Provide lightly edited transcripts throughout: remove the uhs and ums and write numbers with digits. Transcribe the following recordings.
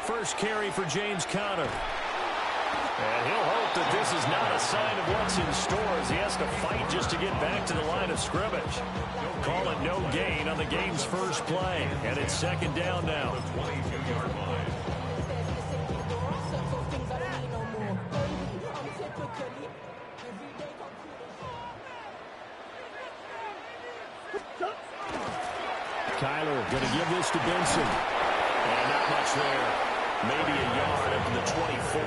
First carry for James Conner. And he'll hope that this is not a sign of what's in store as he has to fight just to get back to the line of scrimmage. Call it no gain on the game's first play. And it's second down now. Kyler going to give this to Benson. And not much there. Maybe a yard up to the 24.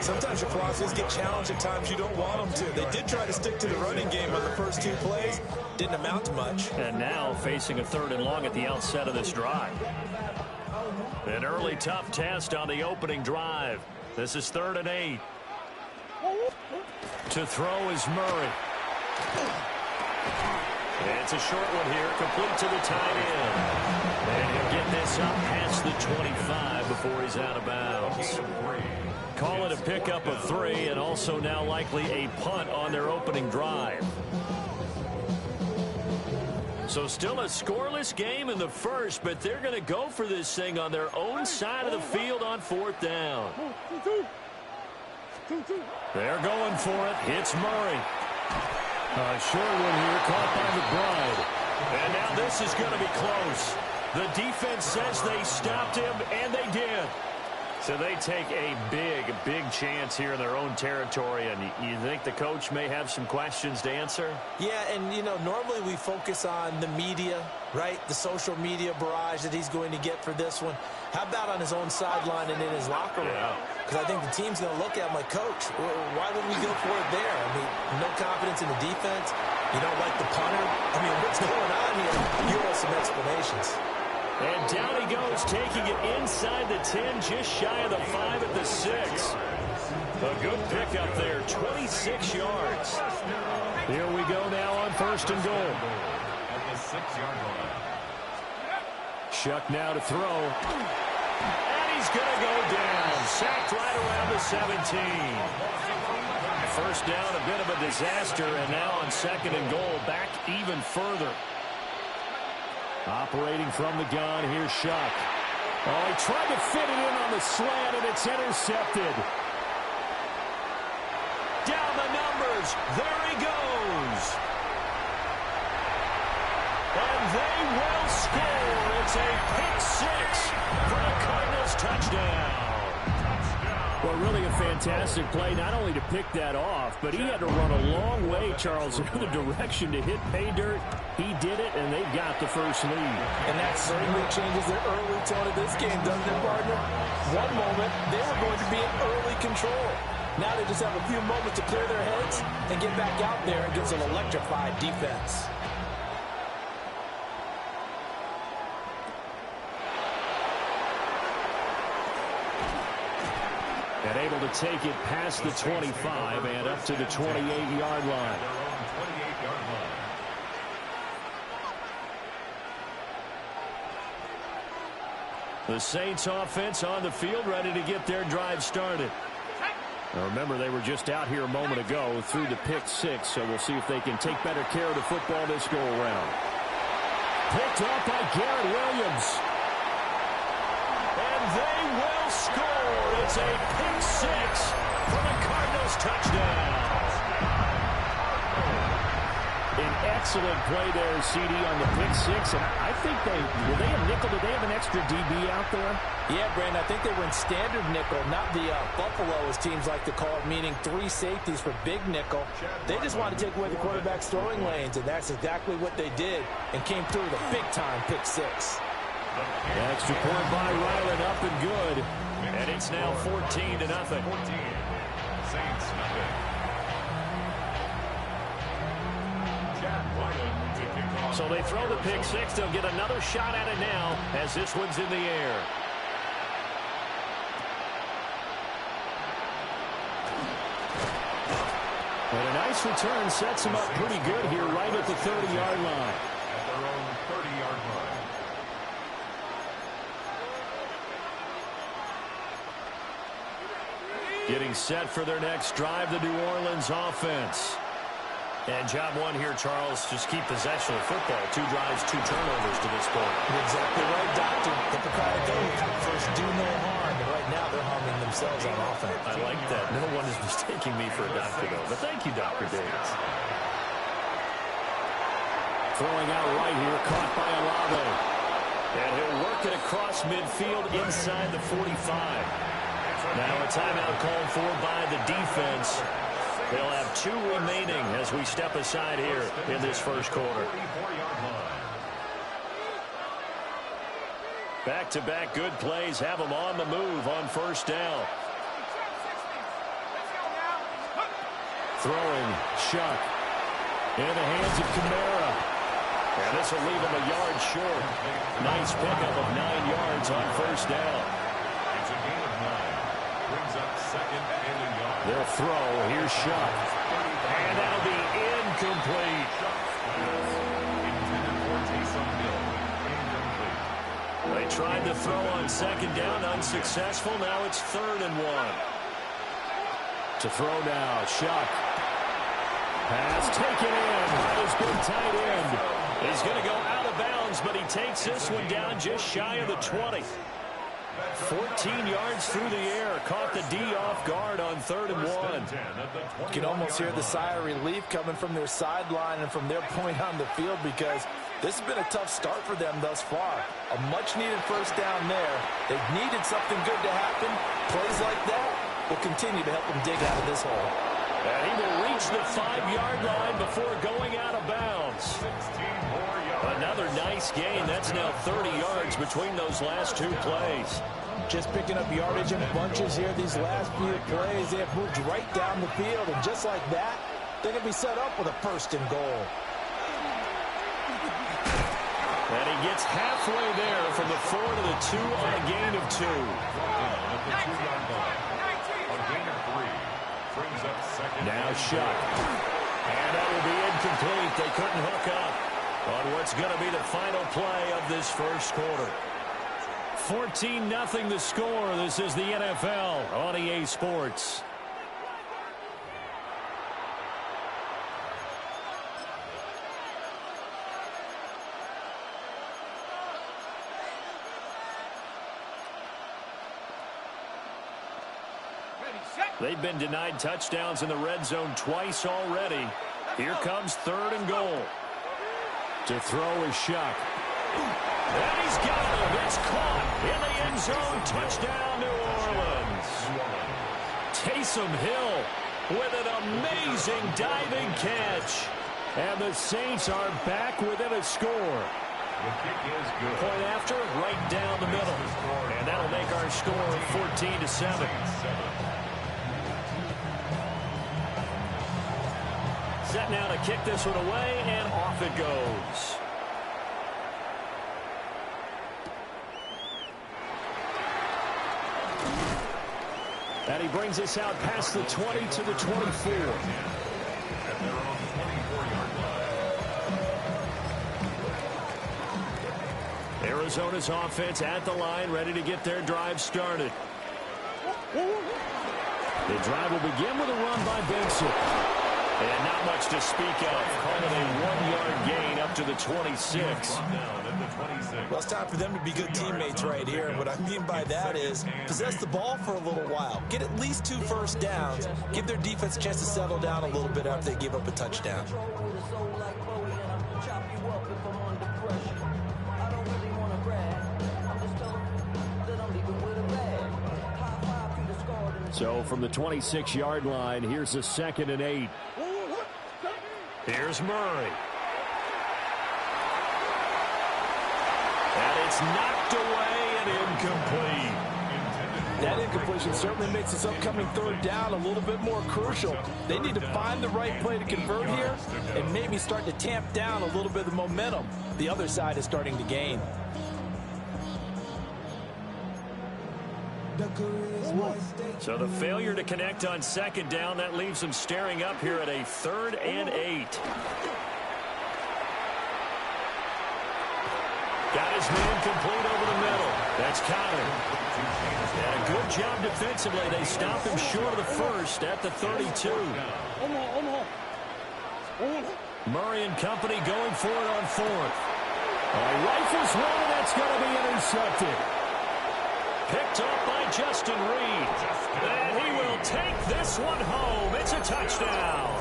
Sometimes your crosses get challenged at times you don't want them to. They did try to stick to the running game on the first two plays. Didn't amount to much. And now facing a 3rd and long at the outset of this drive. An early tough test on the opening drive. This is 3rd and 8. To throw is Murray. It's a short one here, complete to the tight end. And he'll get this up past the 25 before he's out of bounds. Call it a pickup of 3, and also now likely a punt on their opening drive. So still a scoreless game in the first, but they're going to go for this thing on their own side of the field on 4th down. They're going for it. Hits Murray. A short one here, caught by McBride. And now this is going to be close. The defense says they stopped him, and they did. So they take a big chance here in their own territory. And you think the coach may have some questions to answer? Yeah, and, you know, normally we focus on the media, right? The social media barrage that he's going to get for this one. How about on his own sideline and in his locker room? Because I think the team's going to look at him like, Coach, why would we go for it there? I mean, no confidence in the defense. You don't like the punter. I mean, what's going on here? You owe some explanations. And down he goes, taking it inside the 10, just shy of the 5 at the 6. A good pickup there, 26 yards. Here we go now on 1st and goal. At the 6-yard line. Shuck now to throw. And he's going to go down. Sacked right around the 17. First down, a bit of a disaster, and now on 2nd and goal, back even further. Operating from the gun, here's Shuck. Oh, he tried to fit it in on the slant, and it's intercepted. Down the numbers. There he goes. And they will score. It's a pick 6 for the Cardinals touchdown. Well, really a fantastic play, not only to pick that off, but he had to run a long way, Charles, in the direction to hit pay dirt. He did it, and they've got the first lead. And that certainly changes the early tone of this game, doesn't it, partner? One moment, they were going to be in early control. Now they just have a few moments to clear their heads and get back out there and get some electrified defense. And able to take it past the 25 and up to the 28-yard line. The Saints offense on the field, ready to get their drive started. Now remember, they were just out here a moment ago through the pick 6, so we'll see if they can take better care of the football this go-around. Picked up by Garrett Williams. And they will score. It's a pick 6 for the Cardinals touchdown. An excellent play there, CD, on the pick 6. And I think were they a nickel? Did they have an extra DB out there? Yeah, Brandon, I think they were in standard nickel, not the Buffalo, as teams like to call it, meaning 3 safeties for big nickel. They just wanted to take away the quarterback's throwing lanes, and that's exactly what they did and came through with a big-time pick 6. The extra point by Ryland, up and good. And it's now 14-0. 14. Saints nothing. So they throw the pick 6. They'll get another shot at it now as this one's in the air. And a nice return sets him up pretty good here right at the 30-yard line. At their own 30-yard line. Getting set for their next drive, the New Orleans offense. And job one here, Charles, just keep possession of football. 2 drives, 2 turnovers to this point. You're exactly right, Doctor. Hippocratic oath. First, do no harm. And right now, they're harming themselves on offense. I like that. No one is mistaking me for a doctor, though. But thank you, Dr. Davis. Throwing out right here, caught by Olave. And he'll work it across midfield inside the 45. Now a timeout called for by the defense. They'll have 2 remaining as we step aside here in this first quarter. Back-to-back good plays have them on the move on first down. Throwing, Shuck. In the hands of Kamara. And this will leave him a yard short. Nice pickup of 9 yards on first down. It's a gain of 9. Brings up second and a yard. They'll throw. Here's Shuck. And that'll be incomplete. Intended for Taysom Hill. Incomplete. They tried to throw on second down. Unsuccessful. Now it's 3rd and 1. To throw now. Shuck. Pass taken in by his big tight end. He's going to go out of bounds, but he takes this one down just shy of the 20. 14 yards through the air. Caught the D off guard on 3rd and 1. You can almost hear the sigh of relief coming from their sideline and from their point on the field, because this has been a tough start for them thus far. A much-needed first down there. They've needed something good to happen. Plays like that will continue to help them dig out of this hole. And he will reach the 5-yard line before going out of bounds. Another nice gain. That's now 30 yards between those last 2 plays. Just picking up yardage in bunches here. These last few plays, they have moved right down the field. And just like that, they're going to be set up with a 1st and goal. And he gets halfway there from the 4 to the 2 on a gain of 2. Now Shuck. And that will be incomplete. They couldn't hook up on what's going to be the final play of this first quarter. 14-0 the score. This is the NFL on EA Sports. They've been denied touchdowns in the red zone twice already. Here comes 3rd and goal. To throw is Shuck. And he's got him. It's caught in the end zone. Touchdown, New Orleans. Taysom Hill with an amazing diving catch. And the Saints are back within a score. The kick is good. Point after, right down the middle. And that'll make our score 14-7. Set now to kick this one away, and off it goes. And he brings us out past the 20 to the 24. At their own 24-yard line. Arizona's offense at the line, ready to get their drive started. The drive will begin with a run by Benson. And not much to speak of. Call it a 1-yard gain up to the 26. Well, it's time for them to be good teammates right here. And what I mean by that is possess the ball for a little while. Get at least 2 first downs. Give their defense a chance to settle down a little bit after they give up a touchdown. So from the 26-yard line, here's a 2nd and 8. Here's Murray. And it's knocked away and incomplete. That incompletion certainly makes this upcoming 3rd down a little bit more crucial. They need to find the right play to convert here and maybe start to tamp down a little bit of the momentum the other side is starting to gain. So the failure to connect on 2nd down, that leaves them staring up here at a 3rd and 8. Got his man complete over the middle. That's Connor. And a good job defensively. They stop him short of the 1st at the 32. Murray and company going for it on fourth. Rifles one, and that's going to be intercepted. Picked up by Justin Reed. And he will take this one home. It's a touchdown.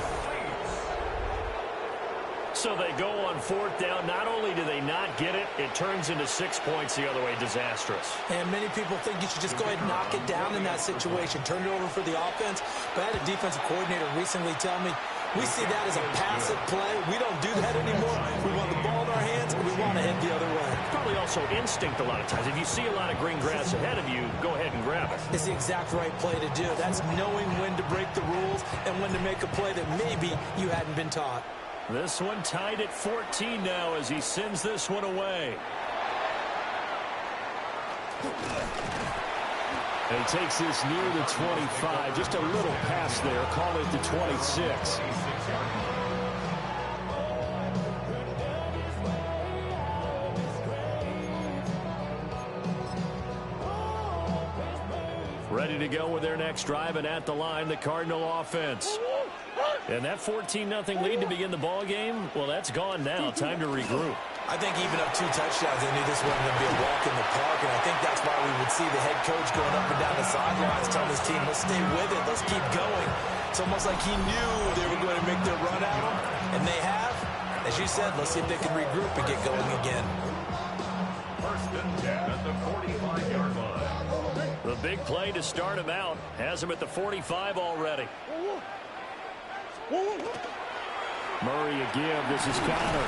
So they go on fourth down. Not only do they not get it, it turns into 6 points the other way. Disastrous. And many people think you should just go ahead and knock it down in that situation. Turn it over for the offense. But I had a defensive coordinator recently tell me, we see that as a passive play. We don't do that anymore. We want the ball in our hands, and we want to head the other way. Probably also instinct a lot of times. If you see a lot of green grass ahead of you, go ahead and grab it. It's the exact right play to do. That's knowing when to break the rules and when to make a play that maybe you hadn't been taught. This one tied at 14 now as he sends this one away. He takes this near the 25. Just a little pass there. Call it the 26. Ready to go with their next drive, and at the line, the Cardinal offense. And that 14-0 lead to begin the ball game, well, that's gone now. Time to regroup. I think even up 2 touchdowns, they knew this wasn't going to be a walk in the park, and I think that's why we would see the head coach going up and down the sidelines telling his team, let's stay with it, let's keep going. It's almost like he knew they were going to make their run at him, and they have. As you said, let's see if they can regroup and get going again. First and 10 at the 45-yard line. The big play to start him out has him at the 45 already. Murray a give. This is Connor.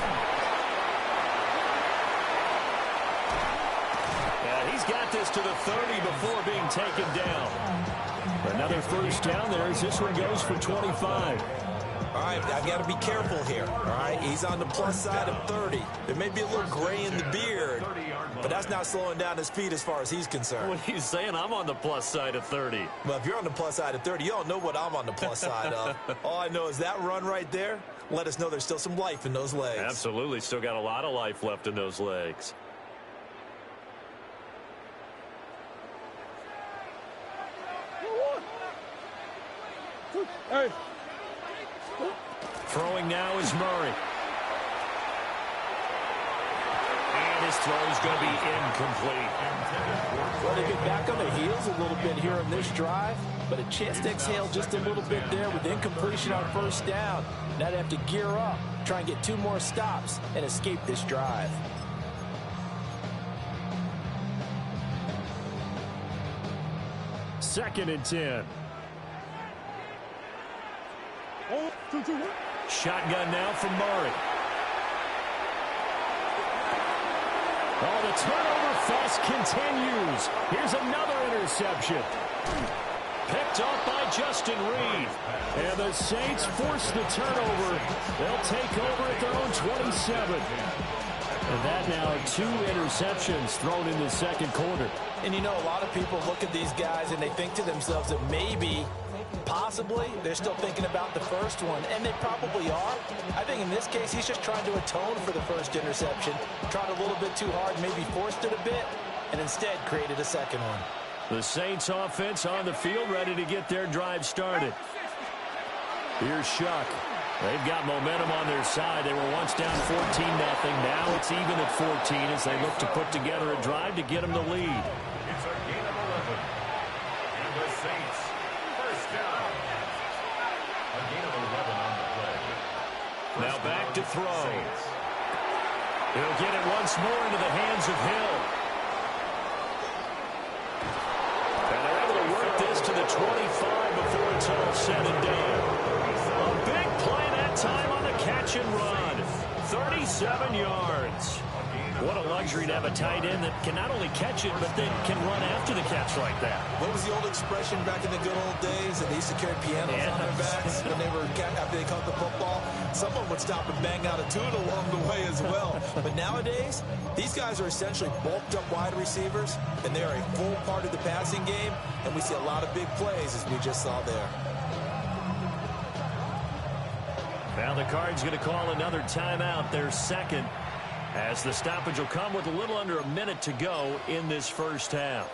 He's got this to the 30 before being taken down. Another first down there as this one goes for 25. All right, I've got to be careful here. All right, he's on the plus side of 30. There may be a little gray in the beard, but that's not slowing down his speed as far as he's concerned. What are you saying? I'm on the plus side of 30. Well, if you're on the plus side of 30, you don't know what I'm on the plus side of. All I know is that run right there let us know there's still some life in those legs. Absolutely. Still got a lot of life left in those legs. Hey. Throwing now is Murray. And his throw's going to be incomplete. Well, they get back on their heels a little bit here in this drive, but a chance to exhale just a little bit there with incompletion on first down. Now they have to gear up, try and get 2 more stops, and escape this drive. Second and 10. Shotgun now from Murray. Oh, the turnover fest continues. Here's another interception. Picked up by Justin Reed. And the Saints force the turnover. They'll take over at their own 27. And that now are 2 interceptions thrown in the second quarter. And you know, a lot of people look at these guys and they think to themselves that maybe, possibly, they're still thinking about the first one. And they probably are. I think in this case, he's just trying to atone for the first interception. Tried a little bit too hard, maybe forced it a bit, and instead created a second one. The Saints offense on the field, ready to get their drive started. Here's Shuck. They've got momentum on their side. They were once down 14-0. Now it's even at 14 as they look to put together a drive to get them the lead. It's a gain of 11. And the Saints, first down. A gain of 11 on the play. Now back to throw. He'll get it once more into the hands of Hill. And they're able to work this to the 25 before it's all said and done. A big play that time on the catch and run. 37 yards. What a luxury to have a tight end that can not only catch it, but then can run after the catch like that. What was the old expression back in the good old days that they used to carry pianos on their backs when they were after they caught the football? Someone would stop and bang out a tune along the way as well. But nowadays, these guys are essentially bulked up wide receivers, and they're a full part of the passing game, and we see a lot of big plays as we just saw there. Now the Cards going to call another timeout, their second, as the stoppage will come with a little under a minute to go in this first half.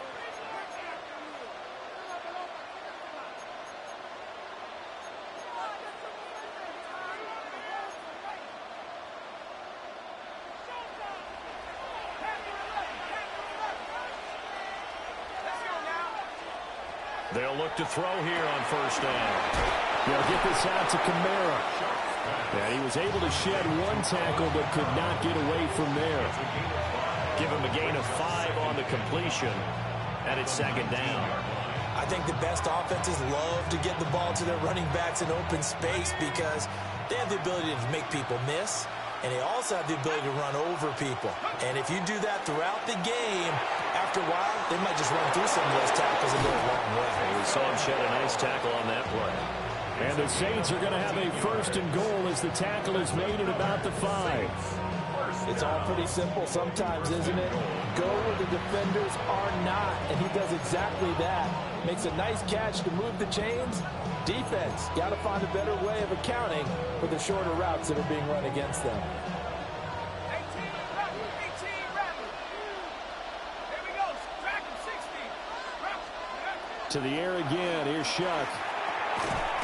They'll look to throw here on first down. They'll get this out to Kamara. And he was able to shed one tackle but could not get away from there. Give him a gain of 5 on the completion, and it's second down. I think the best offenses love to get the ball to their running backs in open space because they have the ability to make people miss, and they also have the ability to run over people. And if you do that throughout the game, after a while, they might just run through some of those tackles and go a long way. We saw him shed a nice tackle on that play. And the Saints are going to have a first and goal as the tackle is made at about the 5. It's all pretty simple sometimes, isn't it? Go where the defenders are not, and he does exactly that. Makes a nice catch to move the chains. Defense, got to find a better way of accounting for the shorter routes that are being run against them. To the air again. Here's Shuck.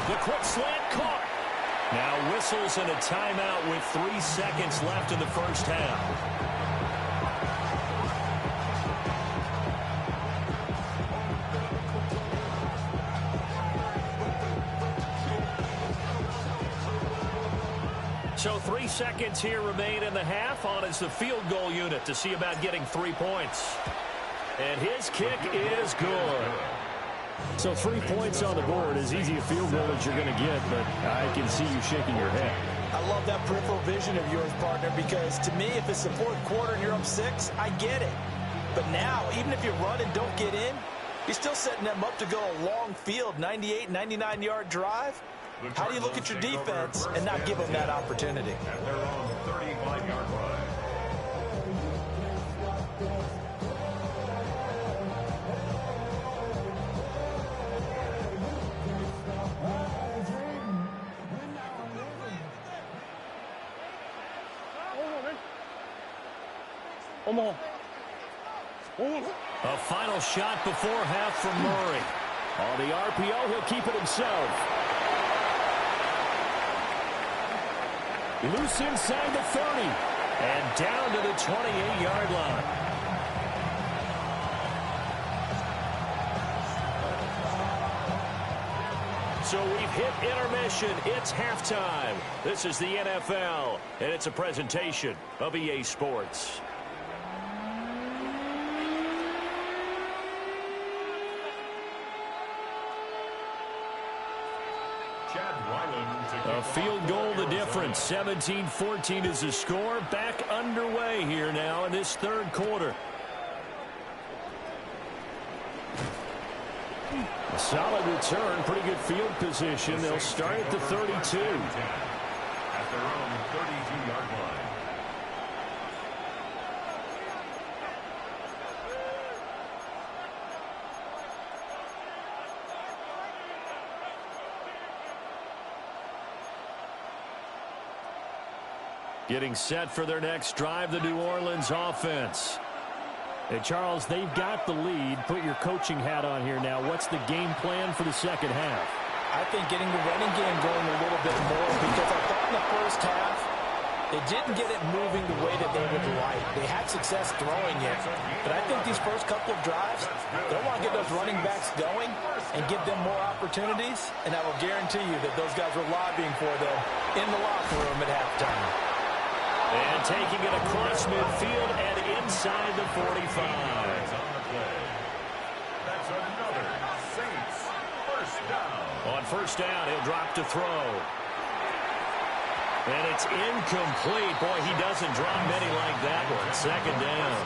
The quick slant caught. Now whistles and a timeout with 3 seconds left in the first half. So 3 seconds here remain in the half. On is the field goal unit to see about getting 3 points. And his kick is good. So 3 points on the board, as easy a field goal as you're going to get, but I can see you shaking your head. I love that peripheral vision of yours, partner, because to me, if it's the fourth quarter and you're up 6, I get it. But now, even if you run and don't get in, you're still setting them up to go a long field, 98, 99-yard drive. How do you look at your defense and not give them that opportunity? At their own 35-yard line. A final shot before half from Murray. On the RPO, he'll keep it himself. Loose inside the 30. And down to the 28-yard line. So we've hit intermission. It's halftime. This is the NFL, and it's a presentation of EA Sports. A field goal the difference. 17-14 is the score. Back underway here now in this third quarter. A solid return. Pretty good field position. They'll start at the 32. At their own 32-yard line. Getting set for their next drive, the New Orleans offense. Hey, Charles, they've got the lead. Put your coaching hat on here now. What's the game plan for the second half? I think getting the running game going a little bit more because I thought in the first half they didn't get it moving the way that they would like. They had success throwing it, but I think these first couple of drives, they'll want to get those running backs going and give them more opportunities, and I will guarantee you that those guys were lobbying for them in the locker room at halftime. And taking it across midfield and inside the 45. That's another Saints first down. On first down, he'll drop to throw. And it's incomplete. Boy, he doesn't drop many like that one. Second down.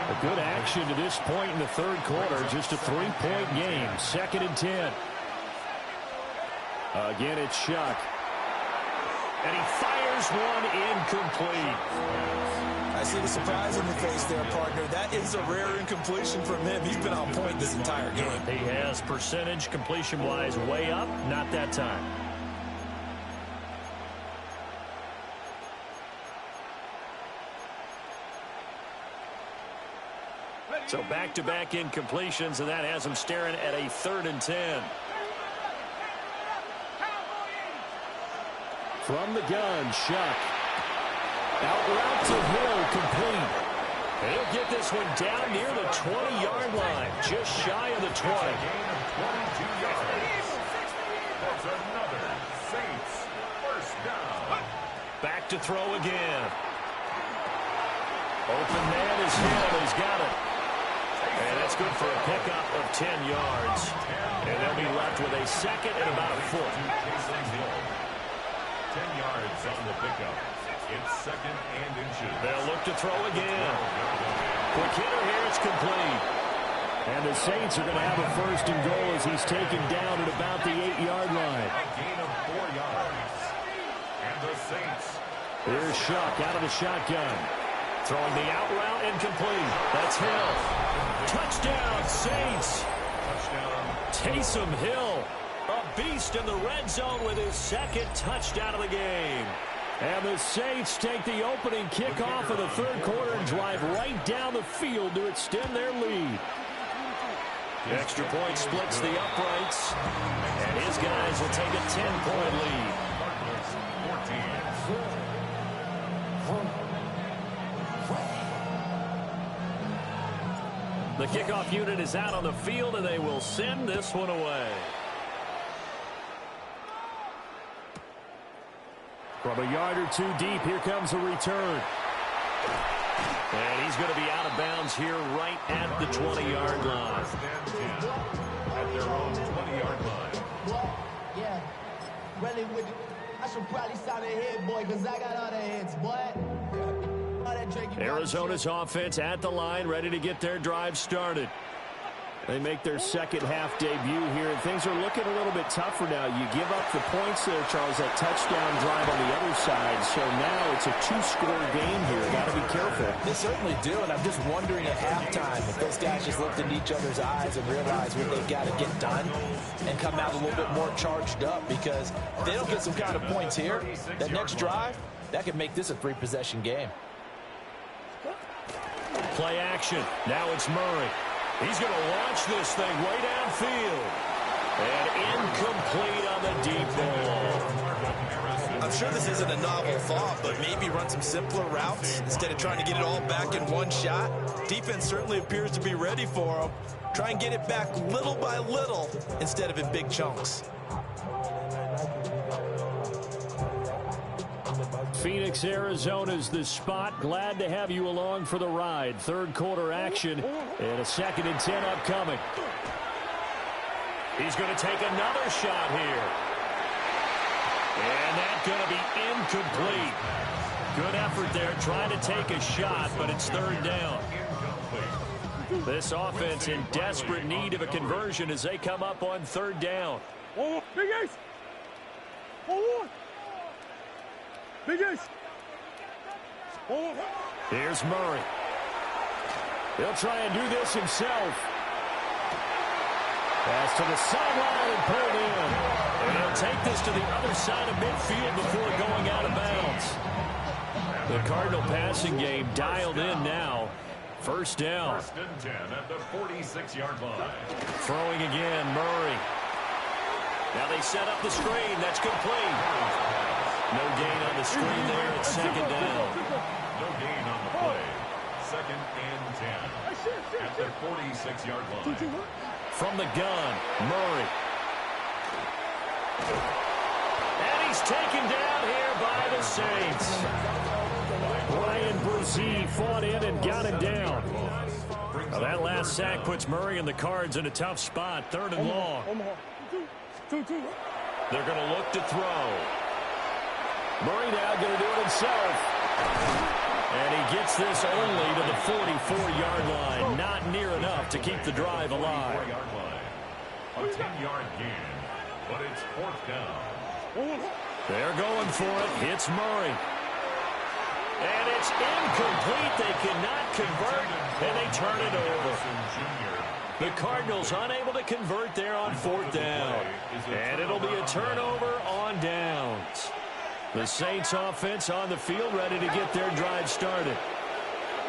A good action to this point in the third quarter. Just a 3-point game. 2nd and 10. Again, it's Shuck. And he fires one incomplete. I see the surprise in your face there, partner. That is a rare incompletion from him. He's been on point this entire game. He has percentage completion-wise way up. Not that time. So back-to-back incompletions, and that has him staring at a 3rd and 10. From the gun, Shuck. Out route to Hill, complete. And he'll get this one down near the 20-yard line, just shy of the 20. A gain of 22 yards. That's another Saints first down. Back to throw again. Open man is Hill. He's got it. And that's good for a pickup of 10 yards. And they'll be left with a second and about a foot. 10 yards on the pickup. It's second and inches. They'll look to throw again. Quick hitter here. It's complete. And the Saints are going to have a first and goal as he's taken down at about the 8-yard line. A gain of 4 yards. And the Saints. Here's Shuck out of the shotgun. Throwing the out route incomplete. That's Hill. Touchdown, Saints. Touchdown. Taysom Hill, a beast in the red zone with his second touchdown of the game. And the Saints take the opening kickoff of the third quarter and drive right down the field to extend their lead. The extra point splits the uprights, and his guys will take a 10-point lead. Cardinals 14. The kickoff unit is out on the field, and they will send this one away. From a yard or two deep, here comes a return. And he's going to be out of bounds here right at the 20-yard line. First and 10 at their own 20-yard line. Yeah, really with it. I should probably sign a hit, boy, because I got all the hits, boy. Arizona's offense at the line, ready to get their drive started. They make their second half debut here, and things are looking a little bit tougher now. You give up the points there, Charles, that touchdown drive on the other side. So now it's a two-score game here. Got to be careful. They certainly do, and I'm just wondering at halftime if those guys just looked into each other's eyes and realized what they've got to get done and come out a little bit more charged up, because if they don't get some kind of points here, that next drive, that could make this a three-possession game. Play action. Now it's Murray. He's going to launch this thing way downfield. And incomplete on the deep ball. I'm sure this isn't a novel thought, but maybe run some simpler routes instead of trying to get it all back in one shot. Defense certainly appears to be ready for him. Try and get it back little by little instead of in big chunks. Phoenix, Arizona's the spot. Glad to have you along for the ride. Third quarter action and a 2nd and 10 upcoming. He's going to take another shot here. And that's going to be incomplete. Good effort there trying to take a shot, but it's third down. This offense in desperate need of a conversion as they come up on third down. Here's Murray. He'll try and do this himself. Pass to the sideline and pulled in. And he'll take this to the other side of midfield before going out of bounds. The Cardinal passing game dialed in now. First down. First and 10 at the 46-yard line. Throwing again, Murray. Now they set up the screen. That's complete. No gain on the screen there. It's second down. No gain on the play. Second and 10 at the 46-yard line. From the gun, Murray. And he's taken down here by the Saints. Ryan Brzee fought in and got him down. Now that last sack puts Murray and the Cards in a tough spot. Third and long. They're going to look to throw. Murray now going to do it himself. And he gets this only to the 44-yard line. Not near enough to keep the drive alive. 44-yard line. A 10-yard gain, but it's fourth down. They're going for it. It's Murray. And it's incomplete. They cannot convert, and they turn it over. The Cardinals unable to convert there on fourth down. And it'll be a turnover on downs. The Saints offense on the field ready to get their drive started.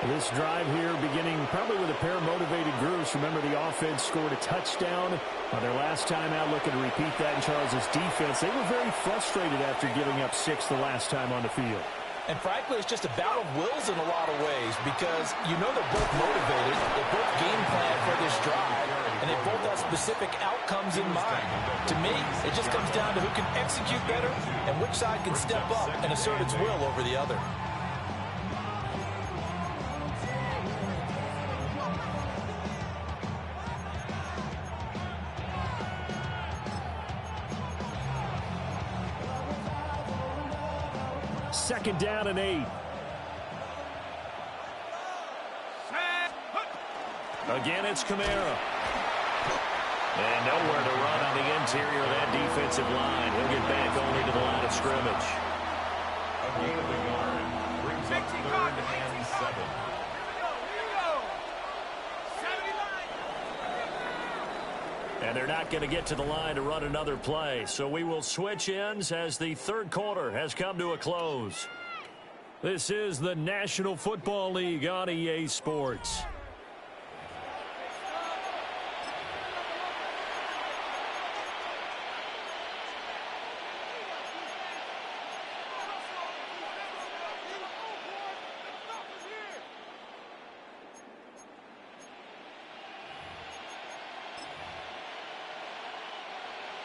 This drive here beginning probably with a pair of motivated groups. Remember, the offense scored a touchdown on their last time out. Looking to repeat that in Charles's defense. They were very frustrated after giving up 6 the last time on the field. And frankly, it's just a battle of wills in a lot of ways because you know they're both motivated, they both game plan for this drive, and they both have specific outcomes in mind. To me, it just comes down to who can execute better and which side can step up and assert its will over the other. Second down and 8. Again, it's Kamara. And nowhere to run on the interior of that defensive line. He'll get back only to the line of scrimmage. A gain of a yard brings up 3rd and 7. And they're not going to get to the line to run another play. So we will switch ends as the third quarter has come to a close. This is the National Football League on EA Sports.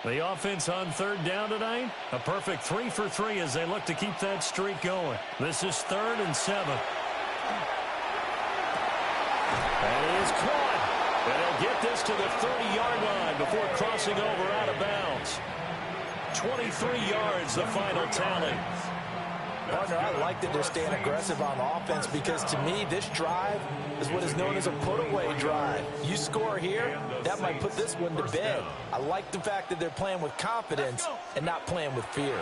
The offense on third down tonight, a perfect 3 for 3 as they look to keep that streak going. This is 3rd and 7. That is caught. And they'll get this to the 30-yard line before crossing over out of bounds. 23 yards, the final tally. Partner, I like that they're staying aggressive on offense because to me, this drive is what is known as a put-away drive. You score here, that might put this one to bed. I like the fact that they're playing with confidence and not playing with fear.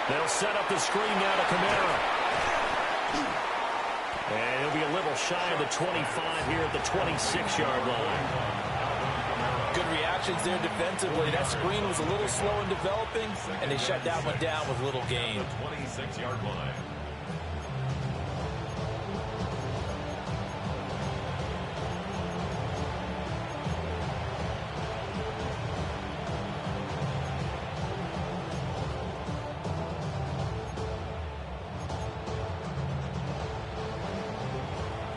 They'll set up the screen now to Kamara. And he'll be a little shy of the 25 here at the 26-yard line. Good reactions there defensively. That screen was a little slow in developing, and they shut that one down with little gain. 26-yard line.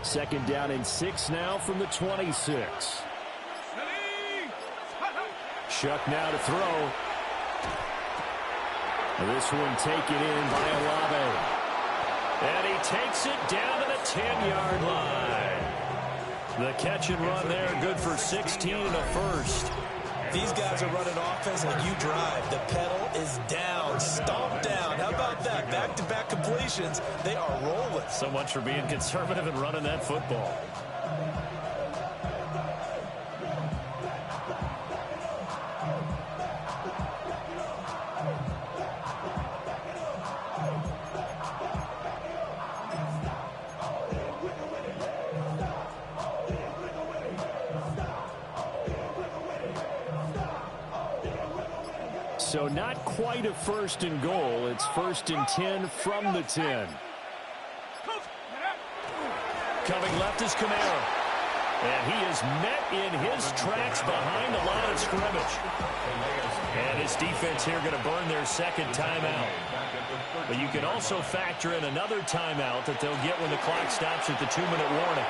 Second down and 6 now from the 26. Shuck now to throw. This one taken in by Olave. And he takes it down to the 10-yard line. The catch and run there, good for 16 and a first. These guys are running offense like you drive. The pedal is down, stomp down. How about that? Back-to-back completions. They are rolling. So much for being conservative and running that football. So not quite a 1st and goal. It's 1st and 10 from the 10. Coming left is Kamara. And he is met in his tracks behind the line of scrimmage. And his defense here going to burn their second timeout. But you can also factor in another timeout that they'll get when the clock stops at the 2-minute warning.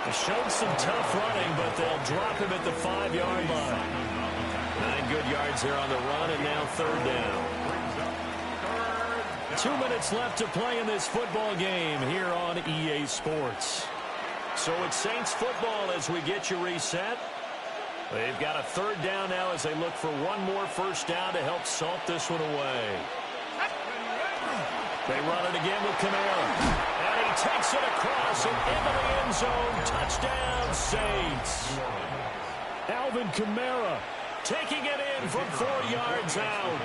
They showed some tough running, but they'll drop him at the 5-yard line. 9 good yards there on the run, and now 3rd down. 2 minutes left to play in this football game here on EA Sports. So it's Saints football as we get you reset. They've got a 3rd down now as they look for one more first down to help salt this one away. They run it again with Kamara. And he takes it across and into the end zone. Touchdown, Saints. Alvin Kamara taking it in from 4 yards out.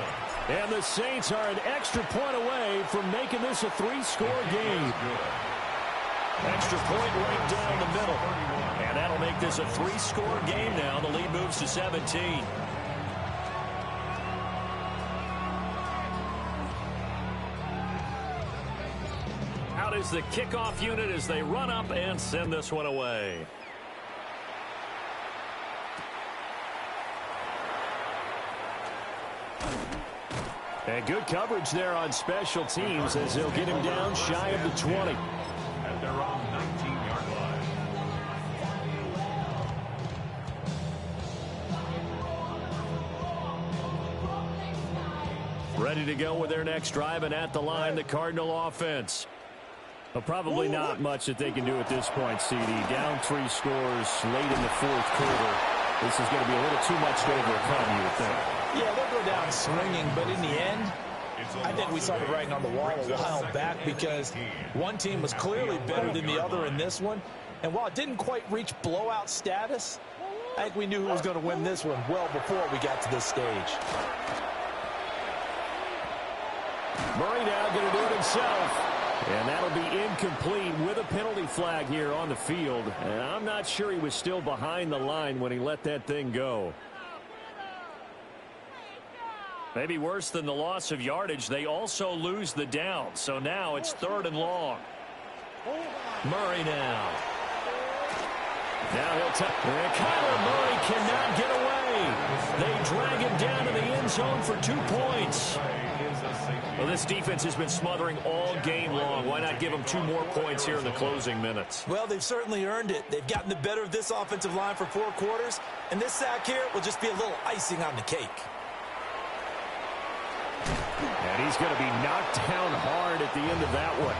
And the Saints are an extra point away from making this a 3-score game. Extra point right down the middle. And that'll make this a 3-score game now. The lead moves to 17. Out is the kickoff unit as they run up and send this one away. And good coverage there on special teams as they'll get him down shy of the 20. At their own 19-yard line. Ready to go with their next drive, and at the line, the Cardinal offense. Well, probably not much that they can do at this point, CD. Down 3 scores late in the 4th quarter. This is going to be a little too much to overcome, you would think. Yeah, they'll go down swinging, but in the end, I think we saw the writing on the wall a while back because one team was clearly better than the other in this one. And while it didn't quite reach blowout status, I think we knew who was going to win this one well before we got to this stage. Murray now going to do it himself. And that'll be incomplete with a penalty flag here on the field. And I'm not sure he was still behind the line when he let that thing go. Maybe worse than the loss of yardage, they also lose the down. So now it's 3rd and long. Murray now. Now he'll take. And Kyler Murray cannot get away. They drag him down to the end zone for 2 points. Well, this defense has been smothering all game long. Why not give them 2 more points here in the closing minutes? Well, they've certainly earned it. They've gotten the better of this offensive line for 4 quarters. And this sack here will just be a little icing on the cake. And he's going to be knocked down hard at the end of that one.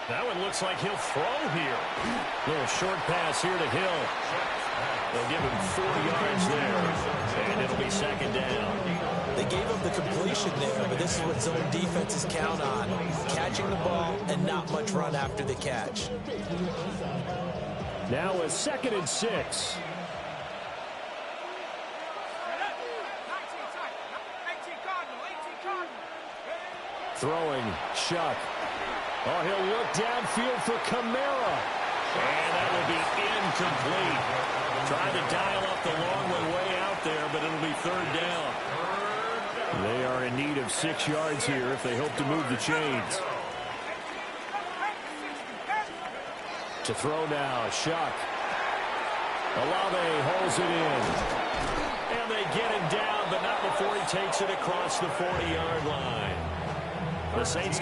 That one looks like he'll throw here. Little short pass here to Hill. They'll give him 40 yards there. And it'll be 2nd down. They gave up the completion there, but this is what zone defenses count on. Catching the ball and not much run after the catch. Now a 2nd and 6. Throwing, Shuck. Oh, he'll look downfield for Kamara. And that will be incomplete. Trying to dial up the long way out there, but it'll be 3rd down. They are in need of 6 yards here if they hope to move the chains. To throw now, Shuck. Olave holds it in. And they get him down, but not before he takes it across the 40-yard line. The Saints